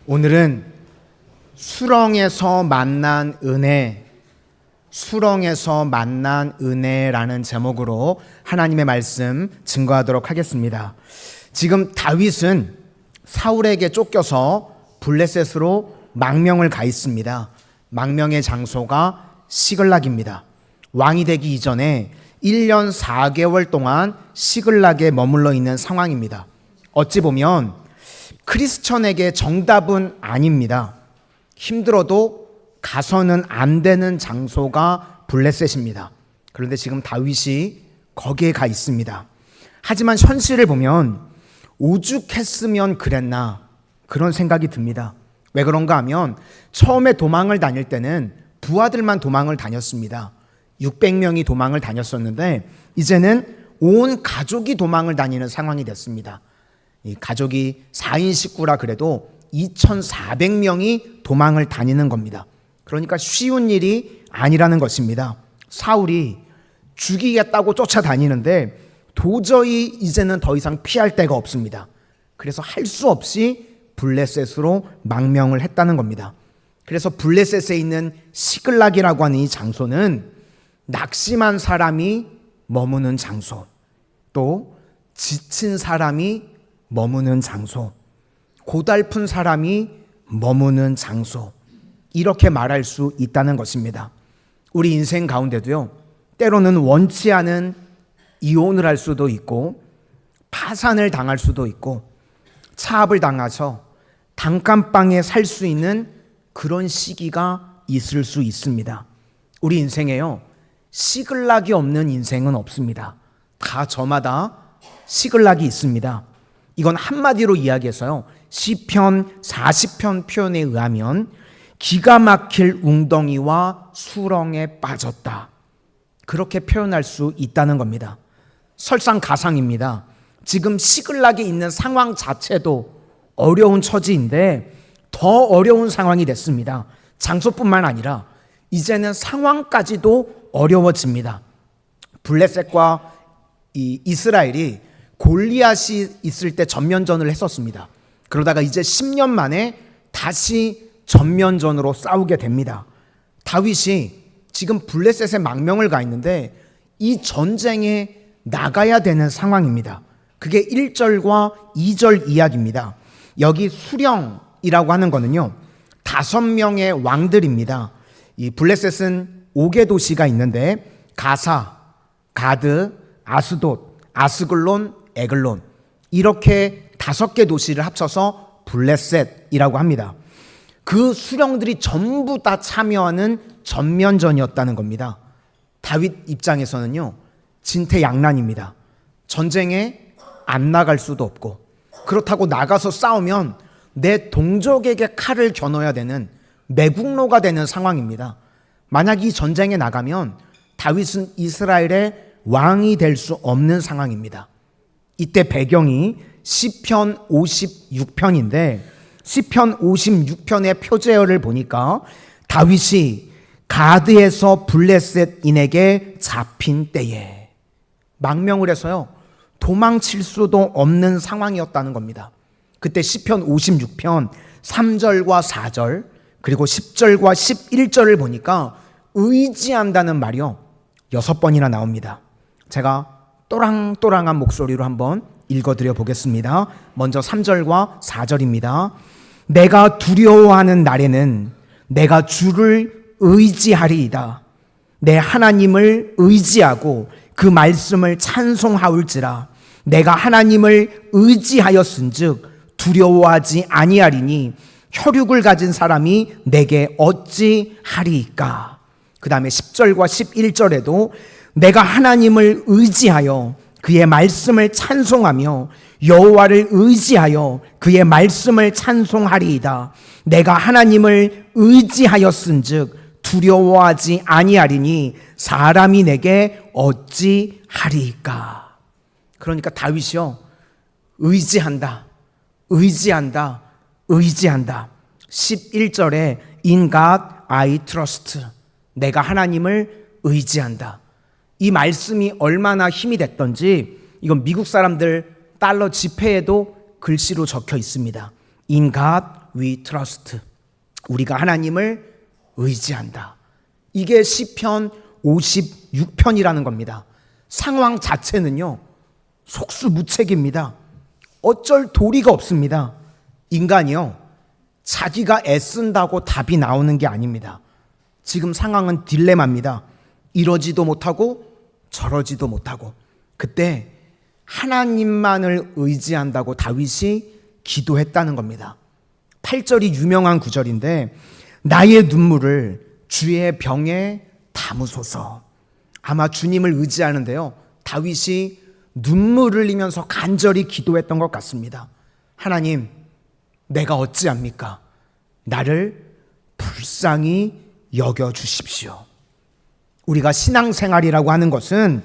오늘은 수렁에서 만난 은혜, 수렁에서 만난 은혜라는 제목으로 하나님의 말씀 증거하도록 하겠습니다. 지금 다윗은 사울에게 쫓겨서 블레셋으로 망명을 가 있습니다. 망명의 장소가 시글락입니다. 왕이 되기 이전에 1년 4개월 동안 시글락에 머물러 있는 상황입니다. 어찌 보면 크리스천에게 정답은 아닙니다. 힘들어도 가서는 안 되는 장소가 블레셋입니다. 그런데 지금 다윗이 거기에 가 있습니다. 하지만 현실을 보면 오죽했으면 그랬나 그런 생각이 듭니다. 왜 그런가 하면 처음에 도망을 다닐 때는 부하들만 도망을 다녔습니다. 600명이 도망을 다녔었는데 이제는 온 가족이 도망을 다니는 상황이 됐습니다. 이 가족이 4인 식구라 그래도 2,400명이 도망을 다니는 겁니다. 그러니까 쉬운 일이 아니라는 것입니다. 사울이 죽이겠다고 쫓아다니는데 도저히 이제는 더 이상 피할 데가 없습니다. 그래서 할 수 없이 블레셋으로 망명을 했다는 겁니다. 그래서 블레셋에 있는 시글락이라고 하는 이 장소는 낙심한 사람이 머무는 장소, 또 지친 사람이 머무는 장소, 고달픈 사람이 머무는 장소, 이렇게 말할 수 있다는 것입니다. 우리 인생 가운데도요, 때로는 원치 않은 이혼을 할 수도 있고 파산을 당할 수도 있고 차압을 당해서 단칸방에 살 수 있는 그런 시기가 있을 수 있습니다. 우리 인생에요, 시글락이 없는 인생은 없습니다. 다 저마다 시글락이 있습니다. 이건 한마디로 이야기해서요, 시편 40편 표현에 의하면 기가 막힐 웅덩이와 수렁에 빠졌다, 그렇게 표현할 수 있다는 겁니다. 설상가상입니다. 지금 시글락에 있는 상황 자체도 어려운 처지인데 더 어려운 상황이 됐습니다. 장소뿐만 아니라 이제는 상황까지도 어려워집니다. 블레셋과 이 이스라엘이 골리앗이 있을 때 전면전을 했었습니다. 그러다가 이제 10년 만에 다시 전면전으로 싸우게 됩니다. 다윗이 지금 블레셋에 망명을 가 있는데 이 전쟁에 나가야 되는 상황입니다. 그게 1절과 2절 이야기입니다. 여기 수령이라고 하는 거는요, 5명의 왕들입니다. 이 블레셋은 5개 도시가 있는데 가사, 가드, 아스돗, 아스글론, 에글론, 이렇게 5개 도시를 합쳐서 블레셋이라고 합니다. 그 수령들이 전부 다 참여하는 전면전이었다는 겁니다. 다윗 입장에서는요, 진퇴양난입니다. 전쟁에 안 나갈 수도 없고, 그렇다고 나가서 싸우면 내 동족에게 칼을 겨눠야 되는 매국노가 되는 상황입니다. 만약 이 전쟁에 나가면 다윗은 이스라엘의 왕이 될 수 없는 상황입니다. 이때 배경이 시편 56편인데 시편 56편의 표제어를 보니까 다윗이 가드에서 블레셋인에게 잡힌 때에 망명을 해서요, 도망칠 수도 없는 상황이었다는 겁니다. 그때 시편 56편 3절과 4절 그리고 10절과 11절을 보니까 의지한다는 말이요, 6번이나 나옵니다. 제가 또랑또랑한 목소리로 한번 읽어드려 보겠습니다. 먼저 3절과 4절입니다. 내가 두려워하는 날에는 내가 주를 의지하리이다. 내 하나님을 의지하고 그 말씀을 찬송하올지라. 내가 하나님을 의지하였은즉 두려워하지 아니하리니 혈육을 가진 사람이 내게 어찌하리이까. 그 다음에 10절과 11절에도 내가 하나님을 의지하여 그의 말씀을 찬송하며 여호와를 의지하여 그의 말씀을 찬송하리이다. 내가 하나님을 의지하였은즉 두려워하지 아니하리니 사람이 내게 어찌하리이까. 그러니까 다윗이요, 의지한다, 의지한다, 의지한다. 11절에 In God I trust, 내가 하나님을 의지한다. 이 말씀이 얼마나 힘이 됐던지 이건 미국 사람들 달러 지폐에도 글씨로 적혀 있습니다. In God we trust. 우리가 하나님을 의지한다. 이게 시편 56편이라는 겁니다. 상황 자체는요, 속수무책입니다. 어쩔 도리가 없습니다. 인간이요, 자기가 애쓴다고 답이 나오는 게 아닙니다. 지금 상황은 딜레마입니다. 이러지도 못하고 저러지도 못하고. 그때 하나님만을 의지한다고 다윗이 기도했다는 겁니다. 8절이 유명한 구절인데, 나의 눈물을 주의 병에 담으소서. 아마 주님을 의지하는데요, 다윗이 눈물을 흘리면서 간절히 기도했던 것 같습니다. 하나님, 내가 어찌합니까? 나를 불쌍히 여겨주십시오. 우리가 신앙생활이라고 하는 것은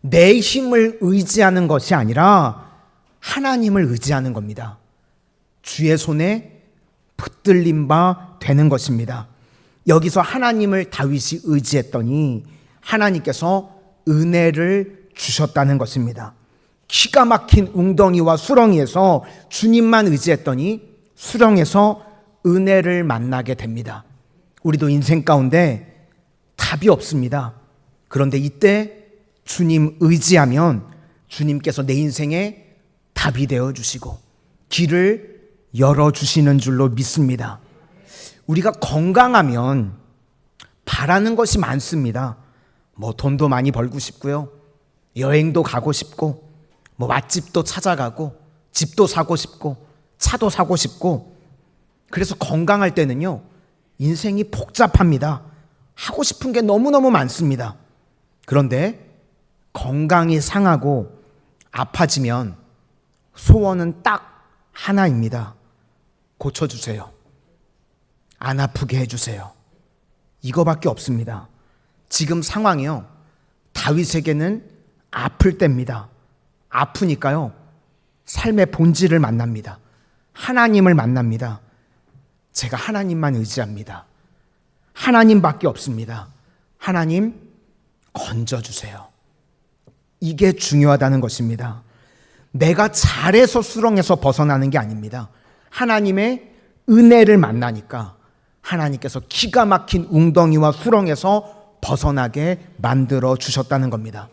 내 힘을 의지하는 것이 아니라 하나님을 의지하는 겁니다. 주의 손에 붙들린 바 되는 것입니다. 여기서 하나님을 다윗이 의지했더니 하나님께서 은혜를 주셨다는 것입니다. 기가 막힌 웅덩이와 수렁이에서 주님만 의지했더니 수렁에서 은혜를 만나게 됩니다. 우리도 인생 가운데 답이 없습니다. 그런데 이때 주님 의지하면 주님께서 내 인생에 답이 되어 주시고 길을 열어주시는 줄로 믿습니다. 우리가 건강하면 바라는 것이 많습니다. 돈도 많이 벌고 싶고요, 여행도 가고 싶고, 맛집도 찾아가고, 집도 사고 싶고, 차도 사고 싶고. 그래서 건강할 때는요, 인생이 복잡합니다. 하고 싶은 게 너무너무 많습니다. 그런데 건강이 상하고 아파지면 소원은 딱 하나입니다. 고쳐주세요. 안 아프게 해주세요. 이거밖에 없습니다. 지금 상황이요, 다윗에게는 아플 때입니다. 아프니까요, 삶의 본질을 만납니다. 하나님을 만납니다. 제가 하나님만 의지합니다. 하나님밖에 없습니다. 하나님 건져주세요. 이게 중요하다는 것입니다. 내가 잘해서 수렁에서 벗어나는 게 아닙니다. 하나님의 은혜를 만나니까 하나님께서 기가 막힌 웅덩이와 수렁에서 벗어나게 만들어 주셨다는 겁니다.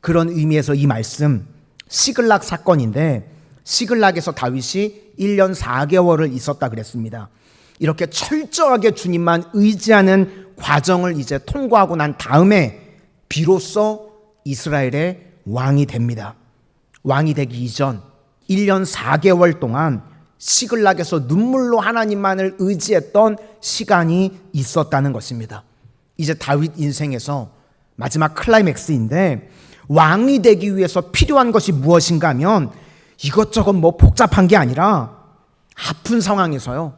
그런 의미에서 이 말씀, 시글락 사건인데, 시글락에서 다윗이 1년 4개월을 있었다 그랬습니다. 이렇게 철저하게 주님만 의지하는 과정을 이제 통과하고 난 다음에 비로소 이스라엘의 왕이 됩니다. 왕이 되기 이전 1년 4개월 동안 시글락에서 눈물로 하나님만을 의지했던 시간이 있었다는 것입니다. 이제 다윗 인생에서 마지막 클라이맥스인데, 왕이 되기 위해서 필요한 것이 무엇인가 하면 이것저것 복잡한 게 아니라 아픈 상황에서요,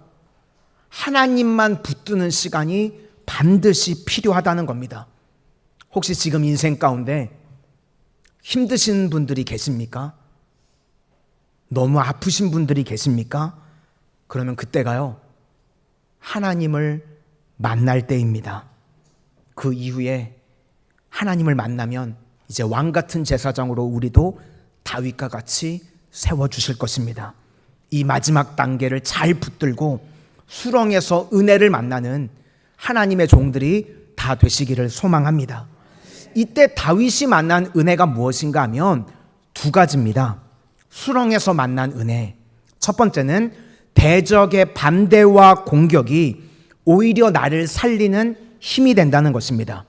하나님만 붙드는 시간이 반드시 필요하다는 겁니다. 혹시 지금 인생 가운데 힘드신 분들이 계십니까? 너무 아프신 분들이 계십니까? 그러면 그때가요, 하나님을 만날 때입니다. 그 이후에 하나님을 만나면 이제 왕 같은 제사장으로 우리도 다윗과 같이 세워주실 것입니다. 이 마지막 단계를 잘 붙들고 수렁에서 은혜를 만나는 하나님의 종들이 다 되시기를 소망합니다. 이때 다윗이 만난 은혜가 무엇인가 하면 두 가지입니다. 수렁에서 만난 은혜. 첫 번째는 대적의 반대와 공격이 오히려 나를 살리는 힘이 된다는 것입니다.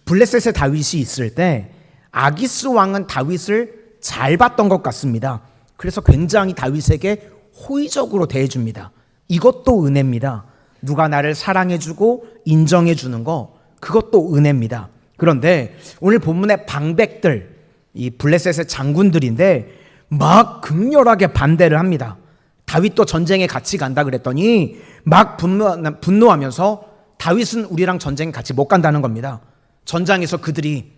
블레셋에 다윗이 있을 때 아기스 왕은 다윗을 잘 봤던 것 같습니다. 그래서 굉장히 다윗에게 호의적으로 대해줍니다. 이것도 은혜입니다. 누가 나를 사랑해주고 인정해주는 거, 그것도 은혜입니다. 그런데 오늘 본문의 방백들, 이 블레셋의 장군들인데 막 극렬하게 반대를 합니다. 다윗도 전쟁에 같이 간다 그랬더니 막 분노하면서 다윗은 우리랑 전쟁에 같이 못 간다는 겁니다. 전장에서 그들이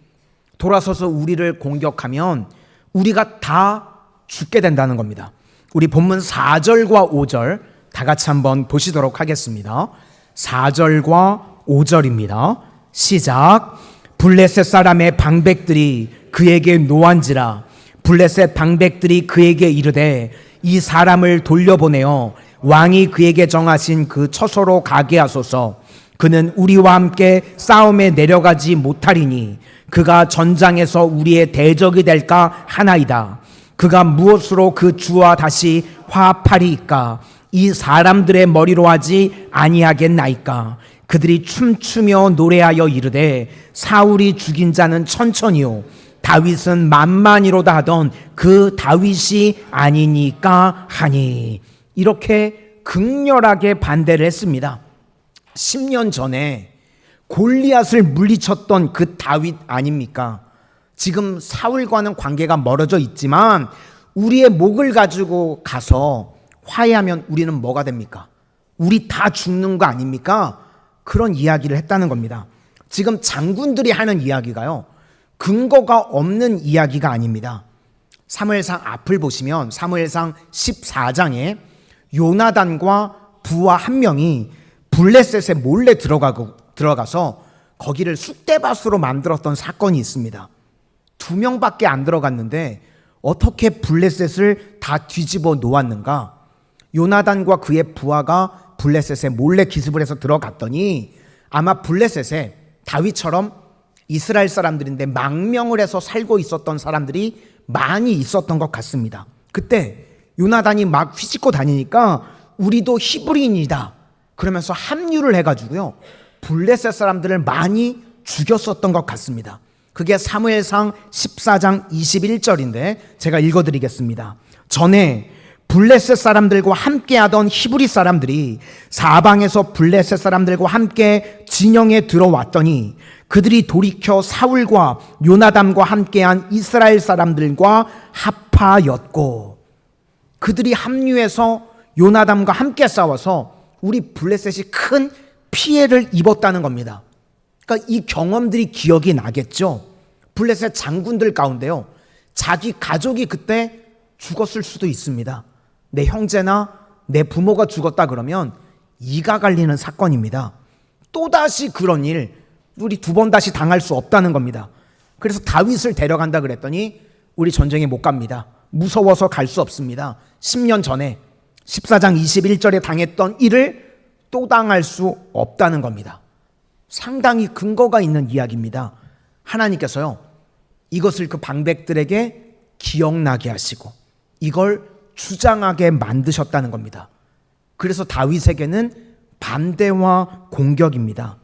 돌아서서 우리를 공격하면 우리가 다 죽게 된다는 겁니다. 우리 본문 4절과 5절 다 같이 한번 보시도록 하겠습니다. 4절과 5절입니다. 시작. 블레셋 사람의 방백들이 그에게 노한지라. 블레셋 방백들이 그에게 이르되 이 사람을 돌려보내어 왕이 그에게 정하신 그 처소로 가게 하소서. 그는 우리와 함께 싸움에 내려가지 못하리니 그가 전장에서 우리의 대적이 될까 하나이다. 그가 무엇으로 그 주와 다시 화합하리이까? 이 사람들의 머리로 하지 아니하겠나이까? 그들이 춤추며 노래하여 이르되 사울이 죽인 자는 천천히요 다윗은 만만히로다 하던 그 다윗이 아니니까 하니. 이렇게 극렬하게 반대를 했습니다. 10년 전에 골리앗을 물리쳤던 그 다윗 아닙니까? 지금 사울과는 관계가 멀어져 있지만 우리의 목을 가지고 가서 화해하면 우리는 뭐가 됩니까? 우리 다 죽는 거 아닙니까? 그런 이야기를 했다는 겁니다. 지금 장군들이 하는 이야기가요, 근거가 없는 이야기가 아닙니다. 사무엘상 앞을 보시면 사무엘상 14장에 요나단과 부하 한 명이 블레셋에 몰래 들어가서 거기를 쑥대밭으로 만들었던 사건이 있습니다. 2명밖에 안 들어갔는데 어떻게 블레셋을 다 뒤집어 놓았는가? 요나단과 그의 부하가 블레셋에 몰래 기습을 해서 들어갔더니 아마 블레셋에 다윗처럼 이스라엘 사람들인데 망명을 해서 살고 있었던 사람들이 많이 있었던 것 같습니다. 그때 요나단이 막 휘짓고 다니니까 우리도 히브리인이다 그러면서 합류를 해가지고요 블레셋 사람들을 많이 죽였었던 것 같습니다. 그게 사무엘상 14장 21절인데 제가 읽어드리겠습니다. 전에 블레셋 사람들과 함께하던 히브리 사람들이 사방에서 블레셋 사람들과 함께 진영에 들어왔더니 그들이 돌이켜 사울과 요나단과 함께한 이스라엘 사람들과 합하였고, 그들이 합류해서 요나단과 함께 싸워서 우리 블레셋이 큰 피해를 입었다는 겁니다. 그러니까 이 경험들이 기억이 나겠죠. 블레셋 장군들 가운데요 자기 가족이 그때 죽었을 수도 있습니다. 내 형제나 내 부모가 죽었다 그러면 이가 갈리는 사건입니다. 또다시 그런 일 우리 2번 다시 당할 수 없다는 겁니다. 그래서 다윗을 데려간다 그랬더니 우리 전쟁에 못 갑니다. 무서워서 갈 수 없습니다. 10년 전에 14장 21절에 당했던 일을 또 당할 수 없다는 겁니다. 상당히 근거가 있는 이야기입니다. 하나님께서요 이것을 그 방백들에게 기억나게 하시고 이걸 주장하게 만드셨다는 겁니다. 그래서 다윗에게는 반대와 공격입니다.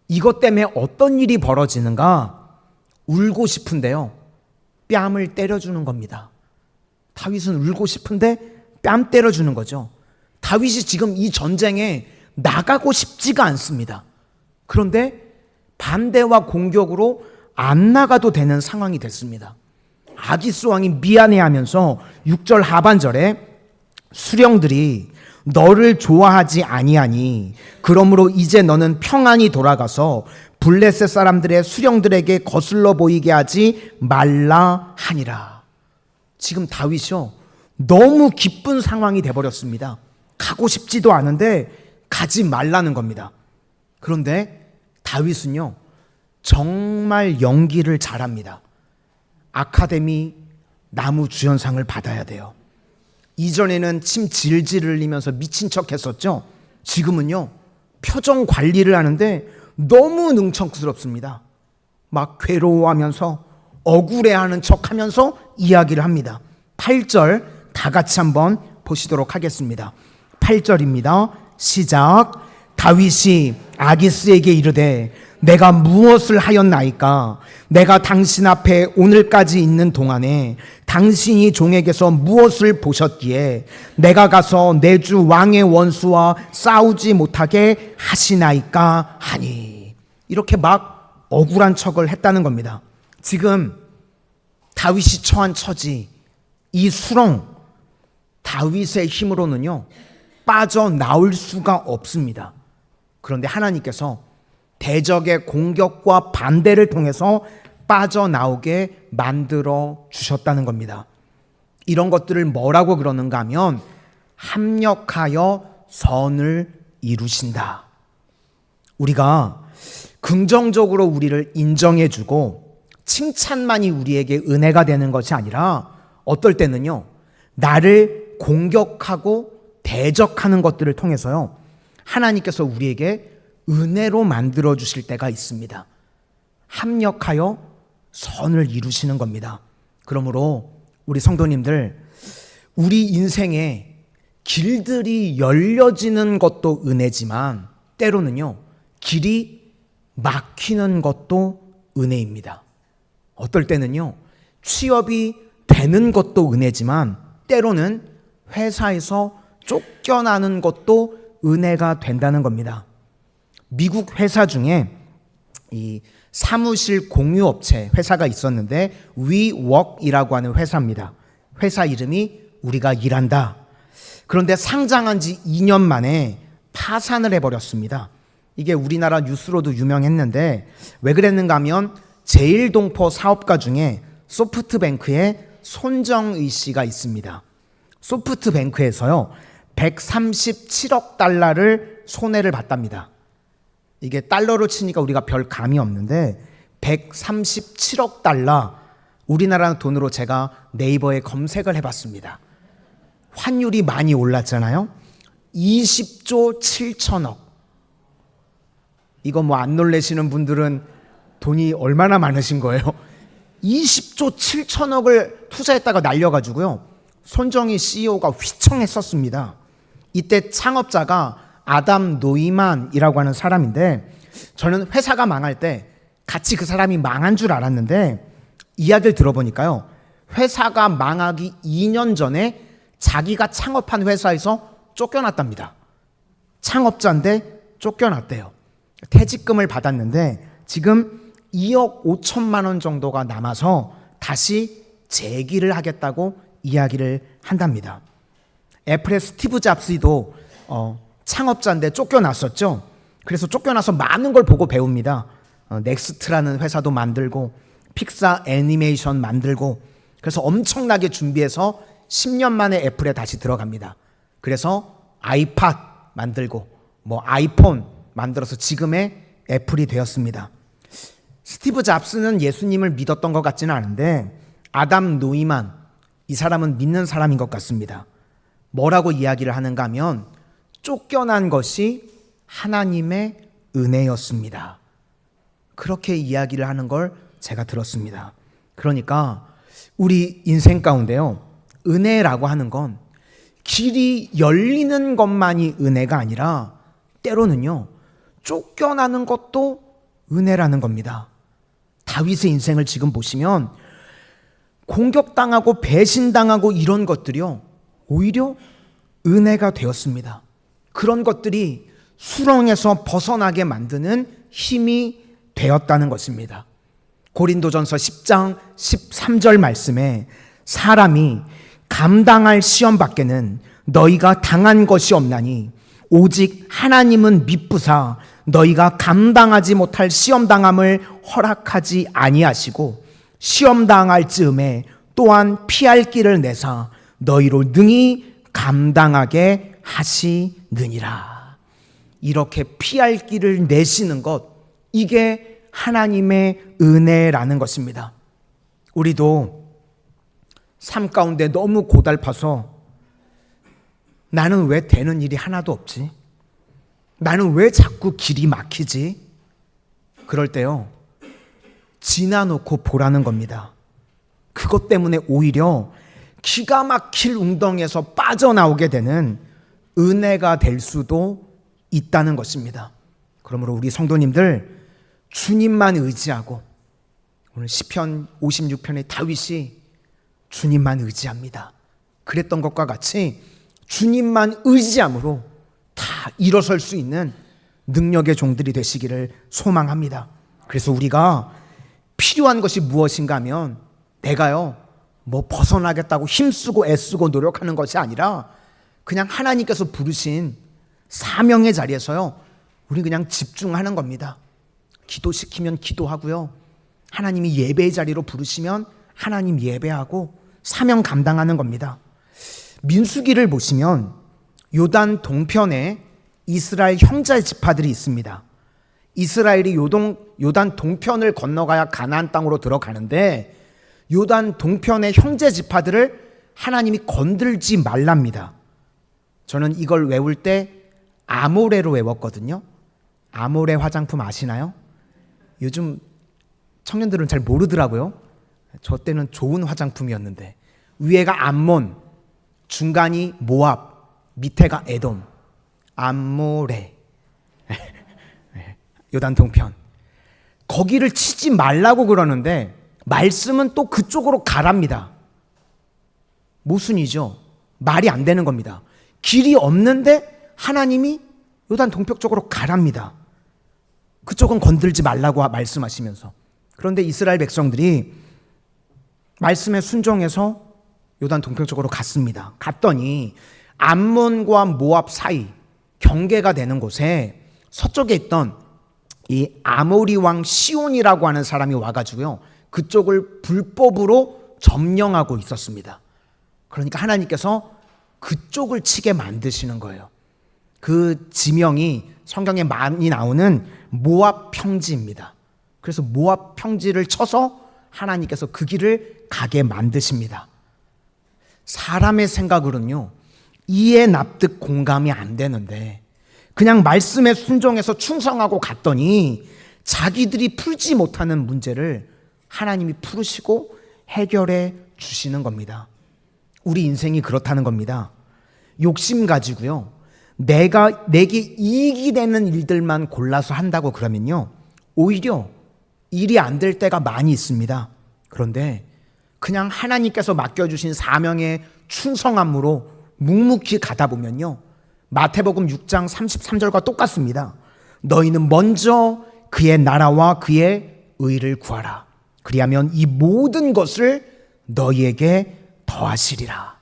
이것 때문에 어떤 일이 벌어지는가? 울고 싶은데요 뺨을 때려주는 겁니다. 다윗은 울고 싶은데 뺨 때려주는 거죠. 다윗이 지금 이 전쟁에 나가고 싶지가 않습니다. 그런데 반대와 공격으로 안 나가도 되는 상황이 됐습니다. 아기스 왕이 미안해하면서 6절 하반절에 수령들이 너를 좋아하지 아니하니 그러므로 이제 너는 평안히 돌아가서 블레셋 사람들의 수령들에게 거슬러 보이게 하지 말라 하니라. 지금 다윗이요 너무 기쁜 상황이 돼버렸습니다. 가고 싶지도 않은데 가지 말라는 겁니다. 그런데 다윗은요 정말 연기를 잘합니다. 아카데미 나무주연상을 받아야 돼요. 이전에는 침 질질 흘리면서 미친 척 했었죠. 지금은요 표정 관리를 하는데 너무 능청스럽습니다. 막 괴로워하면서 억울해하는 척하면서 이야기를 합니다. 8절 다 같이 한번 보시도록 하겠습니다. 8절입니다. 시작. 다윗이 아기스에게 이르되 내가 무엇을 하였나이까? 내가 당신 앞에 오늘까지 있는 동안에 당신이 종에게서 무엇을 보셨기에 내가 가서 내 주 왕의 원수와 싸우지 못하게 하시나이까 하니. 이렇게 막 억울한 척을 했다는 겁니다. 지금 다윗이 처한 처지, 이 수렁, 다윗의 힘으로는요 빠져나올 수가 없습니다. 그런데 하나님께서 대적의 공격과 반대를 통해서 빠져나오게 만들어 주셨다는 겁니다. 이런 것들을 뭐라고 그러는가 하면 합력하여 선을 이루신다. 우리가 긍정적으로 우리를 인정해주고 칭찬만이 우리에게 은혜가 되는 것이 아니라 어떨 때는요 나를 공격하고 대적하는 것들을 통해서요, 하나님께서 우리에게 은혜로 만들어 주실 때가 있습니다. 합력하여 선을 이루시는 겁니다. 그러므로 우리 성도님들, 우리 인생에 길들이 열려지는 것도 은혜지만 때로는요, 길이 막히는 것도 은혜입니다. 어떨 때는요, 취업이 되는 것도 은혜지만 때로는 회사에서 쫓겨나는 것도 은혜가 된다는 겁니다. 미국 회사 중에 이 사무실 공유업체 회사가 있었는데 WeWork이라고 하는 회사입니다. 회사 이름이 우리가 일한다. 그런데 상장한 지 2년 만에 파산을 해버렸습니다. 이게 우리나라 뉴스로도 유명했는데 왜 그랬는가 하면 제일동포 사업가 중에 소프트뱅크의 손정의 씨가 있습니다. 소프트뱅크에서요 137억 달러를 손해를 봤답니다. 이게 달러로 치니까 우리가 별 감이 없는데 137억 달러, 우리나라 돈으로 제가 네이버에 검색을 해봤습니다. 환율이 많이 올랐잖아요. 20조 7천억. 이거 뭐 안 놀라시는 분들은 돈이 얼마나 많으신 거예요? 20조 7천억을 투자했다가 날려가지고요, 손정희 CEO가 휘청했었습니다. 이때 창업자가 아담 노이만이라고 하는 사람인데, 저는 회사가 망할 때 같이 그 사람이 망한 줄 알았는데 이야기를 들어보니까요, 회사가 망하기 2년 전에 자기가 창업한 회사에서 쫓겨났답니다. 창업자인데 쫓겨났대요. 퇴직금을 받았는데 지금 2억 5천만 원 정도가 남아서 다시 재기를 하겠다고 이야기를 한답니다. 애플의 스티브 잡스도 창업자인데 쫓겨났었죠. 그래서 쫓겨나서 많은 걸 보고 배웁니다. 넥스트라는 회사도 만들고 픽사 애니메이션 만들고, 그래서 엄청나게 준비해서 10년 만에 애플에 다시 들어갑니다. 그래서 아이팟 만들고 뭐 아이폰 만들어서 지금의 애플이 되었습니다. 스티브 잡스는 예수님을 믿었던 것 같지는 않은데 아담 노이만, 이 사람은 믿는 사람인 것 같습니다. 뭐라고 이야기를 하는가 하면 쫓겨난 것이 하나님의 은혜였습니다. 그렇게 이야기를 하는 걸 제가 들었습니다. 그러니까 우리 인생 가운데요, 은혜라고 하는 건 길이 열리는 것만이 은혜가 아니라 때로는요, 쫓겨나는 것도 은혜라는 겁니다. 다윗의 인생을 지금 보시면 공격당하고 배신당하고 이런 것들이요, 오히려 은혜가 되었습니다. 그런 것들이 수렁에서 벗어나게 만드는 힘이 되었다는 것입니다. 고린도전서 10장 13절 말씀에 사람이 감당할 시험 밖에는 너희가 당한 것이 없나니 오직 하나님은 미쁘사 너희가 감당하지 못할 시험 당함을 허락하지 아니하시고 시험 당할 즈음에 또한 피할 길을 내사 너희로 능히 감당하게 하시느니라. 이렇게 피할 길을 내시는 것, 이게 하나님의 은혜라는 것입니다. 우리도 삶 가운데 너무 고달파서 나는 왜 되는 일이 하나도 없지? 나는 왜 자꾸 길이 막히지? 그럴 때요, 지나놓고 보라는 겁니다. 그것 때문에 오히려 기가 막힐 웅덩이에서 빠져나오게 되는 은혜가 될 수도 있다는 것입니다. 그러므로 우리 성도님들, 주님만 의지하고, 오늘 시편 56편의 다윗이 주님만 의지합니다. 그랬던 것과 같이 주님만 의지함으로 다 일어설 수 있는 능력의 종들이 되시기를 소망합니다. 그래서 우리가 필요한 것이 무엇인가 하면 내가요 뭐 벗어나겠다고 힘쓰고 애쓰고 노력하는 것이 아니라 그냥 하나님께서 부르신 사명의 자리에서요 우리 그냥 집중하는 겁니다. 기도시키면 기도하고요, 하나님이 예배의 자리로 부르시면 하나님 예배하고 사명 감당하는 겁니다. 민수기를 보시면 요단 동편에 이스라엘 형제 지파들이 있습니다. 이스라엘이 요단 동편을 건너가야 가나안 땅으로 들어가는데 요단 동편의 형제 지파들을 하나님이 건들지 말랍니다. 저는 이걸 외울 때 아모레로 외웠거든요. 아모레 화장품 아시나요? 요즘 청년들은 잘 모르더라고요. 저 때는 좋은 화장품이었는데, 위에가 암몬, 중간이 모압, 밑에가 에돔. 암모레. 요단 동편. 거기를 치지 말라고 그러는데 말씀은 또 그쪽으로 가랍니다. 모순이죠. 말이 안 되는 겁니다. 길이 없는데 하나님이 요단 동편 쪽으로 가랍니다. 그쪽은 건들지 말라고 말씀하시면서. 그런데 이스라엘 백성들이 말씀에 순종해서 요단 동편 쪽으로 갔습니다. 갔더니 암몬과 모압 사이 경계가 되는 곳에 서쪽에 있던 이 아모리 왕 시온이라고 하는 사람이 와가지고요, 그쪽을 불법으로 점령하고 있었습니다. 그러니까 하나님께서 그쪽을 치게 만드시는 거예요. 그 지명이 성경에 많이 나오는 모압 평지입니다. 그래서 모압 평지를 쳐서 하나님께서 그 길을 가게 만드십니다. 사람의 생각으로는요, 이해 납득 공감이 안 되는데 그냥 말씀에 순종해서 충성하고 갔더니 자기들이 풀지 못하는 문제를 하나님이 풀으시고 해결해 주시는 겁니다. 우리 인생이 그렇다는 겁니다. 욕심 가지고요, 내게 이익이 되는 일들만 골라서 한다고 그러면요, 오히려 일이 안 될 때가 많이 있습니다. 그런데 그냥 하나님께서 맡겨주신 사명에 충성함으로 묵묵히 가다 보면요, 마태복음 6장 33절과 똑같습니다. 너희는 먼저 그의 나라와 그의 의를 구하라. 그리하면 이 모든 것을 너희에게 더하시리라.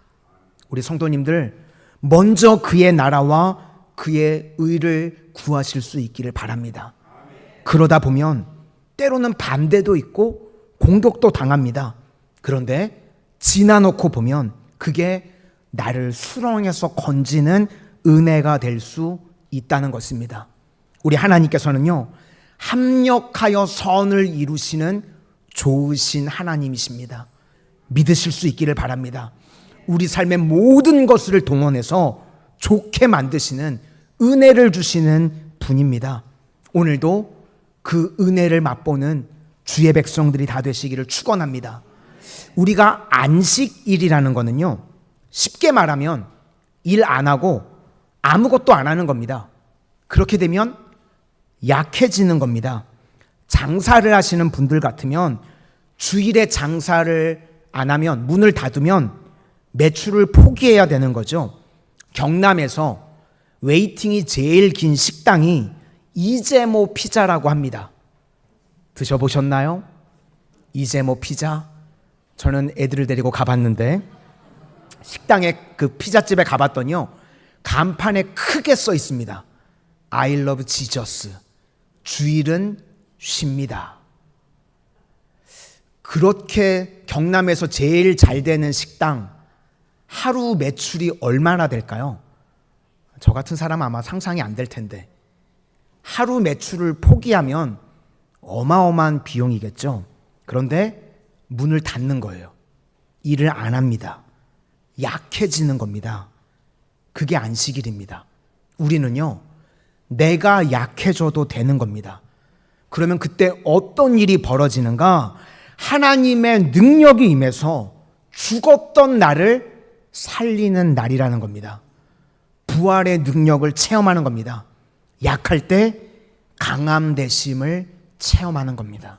우리 성도님들, 먼저 그의 나라와 그의 의를 구하실 수 있기를 바랍니다. 그러다 보면 때로는 반대도 있고 공격도 당합니다. 그런데 지나놓고 보면 그게 나를 수렁에서 건지는 은혜가 될 수 있다는 것입니다. 우리 하나님께서는요, 합력하여 선을 이루시는 좋으신 하나님이십니다. 믿으실 수 있기를 바랍니다. 우리 삶의 모든 것을 동원해서 좋게 만드시는, 은혜를 주시는 분입니다. 오늘도 그 은혜를 맛보는 주의 백성들이 다 되시기를 축원합니다. 우리가 안식일이라는 거는요, 쉽게 말하면 일 안 하고 아무것도 안 하는 겁니다. 그렇게 되면 약해지는 겁니다. 장사를 하시는 분들 같으면 주일에 장사를 안 하면, 문을 닫으면 매출을 포기해야 되는 거죠. 경남에서 웨이팅이 제일 긴 식당이 이재모 피자라고 합니다. 드셔보셨나요? 이재모 피자? 저는 애들을 데리고 가봤는데 식당에, 그 피자집에 가봤더니요, 간판에 크게 써 있습니다. I love Jesus. 주일은 쉽니다. 그렇게 경남에서 제일 잘 되는 식당, 하루 매출이 얼마나 될까요? 저 같은 사람은 아마 상상이 안 될 텐데, 하루 매출을 포기하면 어마어마한 비용이겠죠. 그런데 문을 닫는 거예요. 일을 안 합니다. 약해지는 겁니다. 그게 안식일입니다. 우리는요, 내가 약해져도 되는 겁니다. 그러면 그때 어떤 일이 벌어지는가? 하나님의 능력이 임해서 죽었던 나를 살리는 날이라는 겁니다. 부활의 능력을 체험하는 겁니다. 약할 때 강함 되심을 체험하는 겁니다.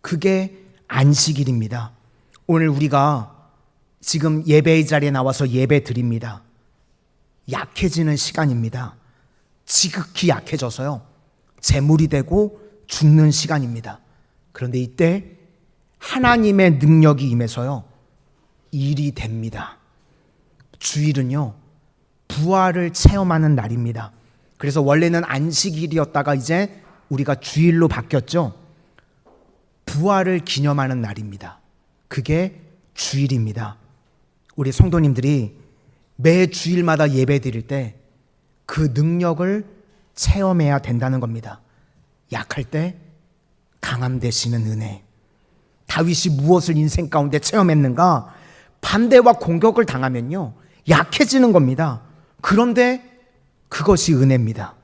그게 안식일입니다. 오늘 우리가 지금 예배의 자리에 나와서 예배 드립니다. 약해지는 시간입니다. 지극히 약해져서요, 재물이 되고 죽는 시간입니다. 그런데 이때 하나님의 능력이 임해서요, 일이 됩니다. 주일은요, 부활을 체험하는 날입니다. 그래서 원래는 안식일이었다가 이제 우리가 주일로 바뀌었죠. 부활을 기념하는 날입니다. 그게 주일입니다. 우리 성도님들이 매 주일마다 예배 드릴 때 그 능력을 체험해야 된다는 겁니다. 약할 때 강함 되시는 은혜. 다윗이 무엇을 인생 가운데 체험했는가? 반대와 공격을 당하면요, 약해지는 겁니다. 그런데 그것이 은혜입니다.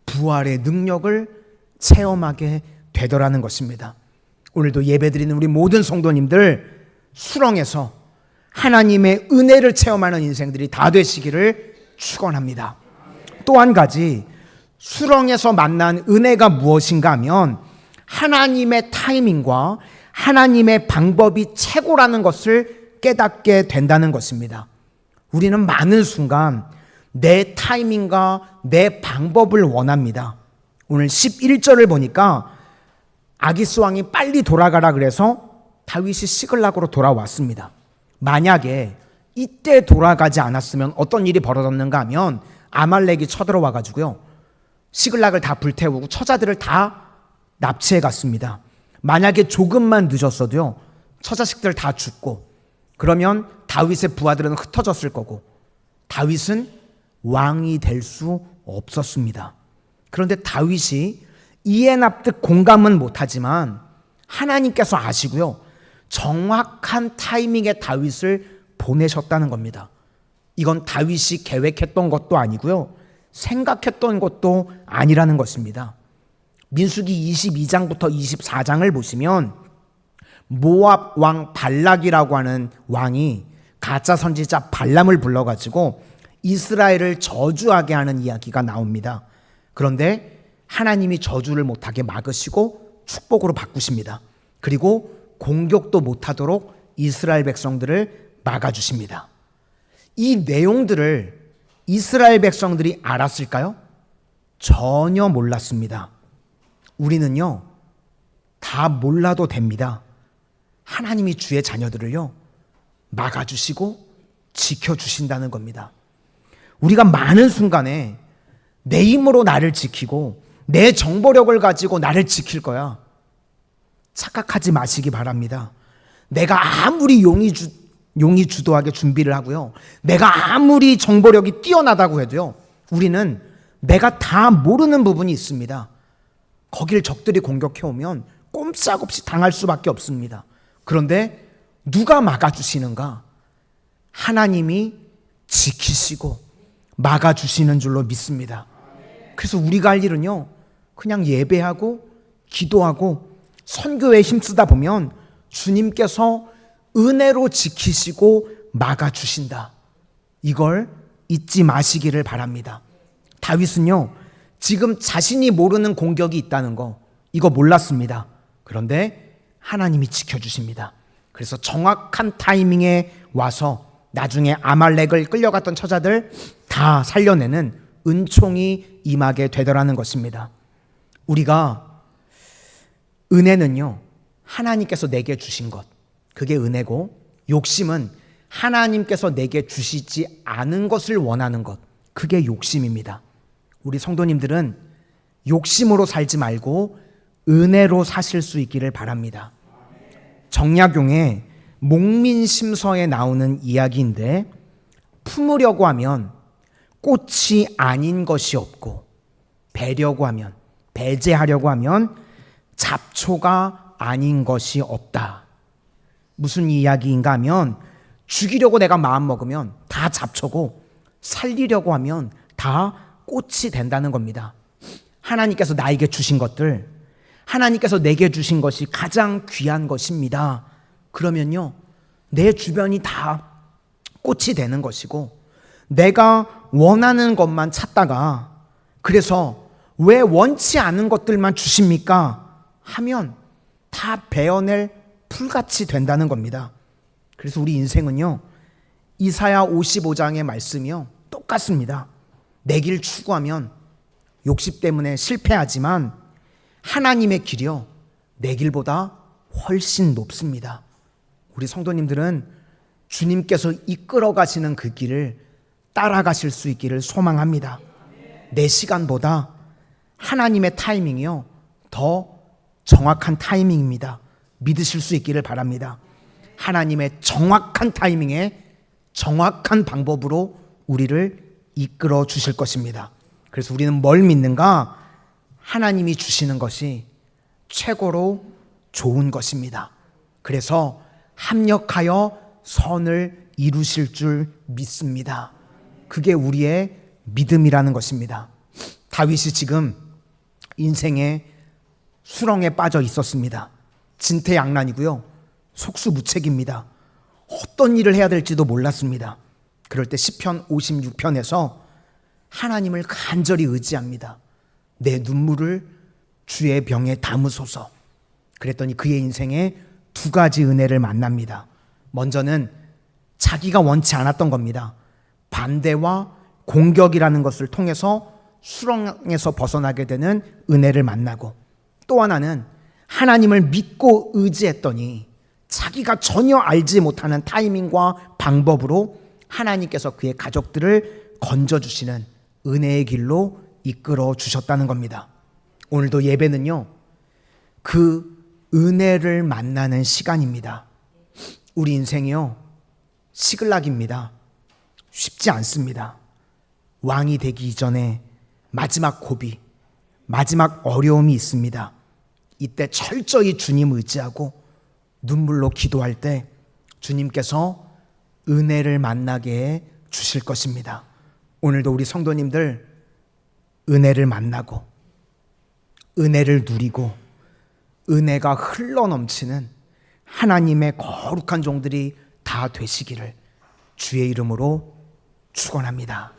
부활의 능력을 체험하게 되더라는 것입니다. 오늘도 예배드리는 우리 모든 성도님들 수렁에서 하나님의 은혜를 체험하는 인생들이 다 되시기를 축원합니다. 또 한 가지, 수렁에서 만난 은혜가 무엇인가 하면 하나님의 타이밍과 하나님의 방법이 최고라는 것을 깨닫게 된다는 것입니다. 우리는 많은 순간 내 타이밍과 내 방법을 원합니다. 오늘 11절을 보니까 아기스 왕이 빨리 돌아가라 그래서 다윗이 시글락으로 돌아왔습니다. 만약에 이때 돌아가지 않았으면 어떤 일이 벌어졌는가 하면 아말렉이 쳐들어와 가지고요, 시글락을 다 불태우고 처자들을 다 납치해 갔습니다. 만약에 조금만 늦었어도요, 처자식들 다 죽고, 그러면 다윗의 부하들은 흩어졌을 거고 다윗은 왕이 될 수 없었습니다. 그런데 다윗이 이해 납득 공감은 못하지만 하나님께서 아시고요, 정확한 타이밍에 다윗을 보내셨다는 겁니다. 이건 다윗이 계획했던 것도 아니고요, 생각했던 것도 아니라는 것입니다. 민수기 22장부터 24장을 보시면 모압 왕 발락이라고 하는 왕이 가짜 선지자 발람을 불러가지고 이스라엘을 저주하게 하는 이야기가 나옵니다. 그런데 하나님이 저주를 못하게 막으시고 축복으로 바꾸십니다. 그리고 공격도 못하도록 이스라엘 백성들을 막아주십니다. 이 내용들을 이스라엘 백성들이 알았을까요? 전혀 몰랐습니다. 우리는요, 다 몰라도 됩니다. 하나님이 주의 자녀들을요, 막아주시고 지켜주신다는 겁니다. 우리가 많은 순간에 내 힘으로 나를 지키고 내 정보력을 가지고 나를 지킬 거야, 착각하지 마시기 바랍니다. 내가 아무리 용이 주도하게 준비를 하고요, 내가 아무리 정보력이 뛰어나다고 해도요, 우리는 내가 다 모르는 부분이 있습니다. 거길 적들이 공격해 오면 꼼짝없이 당할 수밖에 없습니다. 그런데 누가 막아주시는가? 하나님이 지키시고 막아주시는 줄로 믿습니다. 그래서 우리가 할 일은요, 그냥 예배하고 기도하고 선교에 힘쓰다 보면 주님께서 은혜로 지키시고 막아주신다. 이걸 잊지 마시기를 바랍니다. 다윗은요, 지금 자신이 모르는 공격이 있다는 거, 이거 몰랐습니다. 그런데 하나님이 지켜주십니다. 그래서 정확한 타이밍에 와서 나중에 아말렉을 끌려갔던 처자들 다 살려내는 은총이 임하게 되더라는 것입니다. 우리가 은혜는요, 하나님께서 내게 주신 것, 그게 은혜고, 욕심은 하나님께서 내게 주시지 않은 것을 원하는 것, 그게 욕심입니다. 우리 성도님들은 욕심으로 살지 말고 은혜로 사실 수 있기를 바랍니다. 정약용의 목민심서에 나오는 이야기인데, 품으려고 하면 꽃이 아닌 것이 없고, 배려고 하면, 배제하려고 하면 잡초가 아닌 것이 없다. 무슨 이야기인가 하면, 죽이려고 내가 마음 먹으면 다 잡초고, 살리려고 하면 다 꽃이 된다는 겁니다. 하나님께서 나에게 주신 것들, 하나님께서 내게 주신 것이 가장 귀한 것입니다. 그러면요, 내 주변이 다 꽃이 되는 것이고, 내가 원하는 것만 찾다가, 그래서 왜 원치 않은 것들만 주십니까? 하면 다 베어낼 풀같이 된다는 겁니다. 그래서 우리 인생은요, 이사야 55장의 말씀이요, 똑같습니다. 내 길 추구하면 욕심 때문에 실패하지만 하나님의 길이요, 내 길보다 훨씬 높습니다. 우리 성도님들은 주님께서 이끌어 가시는 그 길을 따라가실 수 있기를 소망합니다. 내 시간보다 하나님의 타이밍이요, 더 정확한 타이밍입니다. 믿으실 수 있기를 바랍니다. 하나님의 정확한 타이밍에 정확한 방법으로 우리를 이끌어 주실 것입니다. 그래서 우리는 뭘 믿는가? 하나님이 주시는 것이 최고로 좋은 것입니다. 그래서 합력하여 선을 이루실 줄 믿습니다. 그게 우리의 믿음이라는 것입니다. 다윗이 지금 인생의 수렁에 빠져 있었습니다. 진퇴양난이고요. 속수무책입니다. 어떤 일을 해야 될지도 몰랐습니다. 그럴 때 시편 56편에서 하나님을 간절히 의지합니다. 내 눈물을 주의 병에 담으소서. 그랬더니 그의 인생에 두 가지 은혜를 만납니다. 먼저는 자기가 원치 않았던 겁니다. 반대와 공격이라는 것을 통해서 수렁에서 벗어나게 되는 은혜를 만나고, 또 하나는 하나님을 믿고 의지했더니 자기가 전혀 알지 못하는 타이밍과 방법으로 하나님께서 그의 가족들을 건져주시는 은혜의 길로 이끌어 주셨다는 겁니다. 오늘도 예배는요, 그 은혜를 만나는 시간입니다. 우리 인생이요, 시글락입니다. 쉽지 않습니다. 왕이 되기 이전에 마지막 고비, 마지막 어려움이 있습니다. 이때 철저히 주님 의지하고 눈물로 기도할 때 주님께서 은혜를 만나게 해 주실 것입니다. 오늘도 우리 성도님들 은혜를 만나고 은혜를 누리고 은혜가 흘러넘치는 하나님의 거룩한 종들이 다 되시기를 주의 이름으로 축원합니다.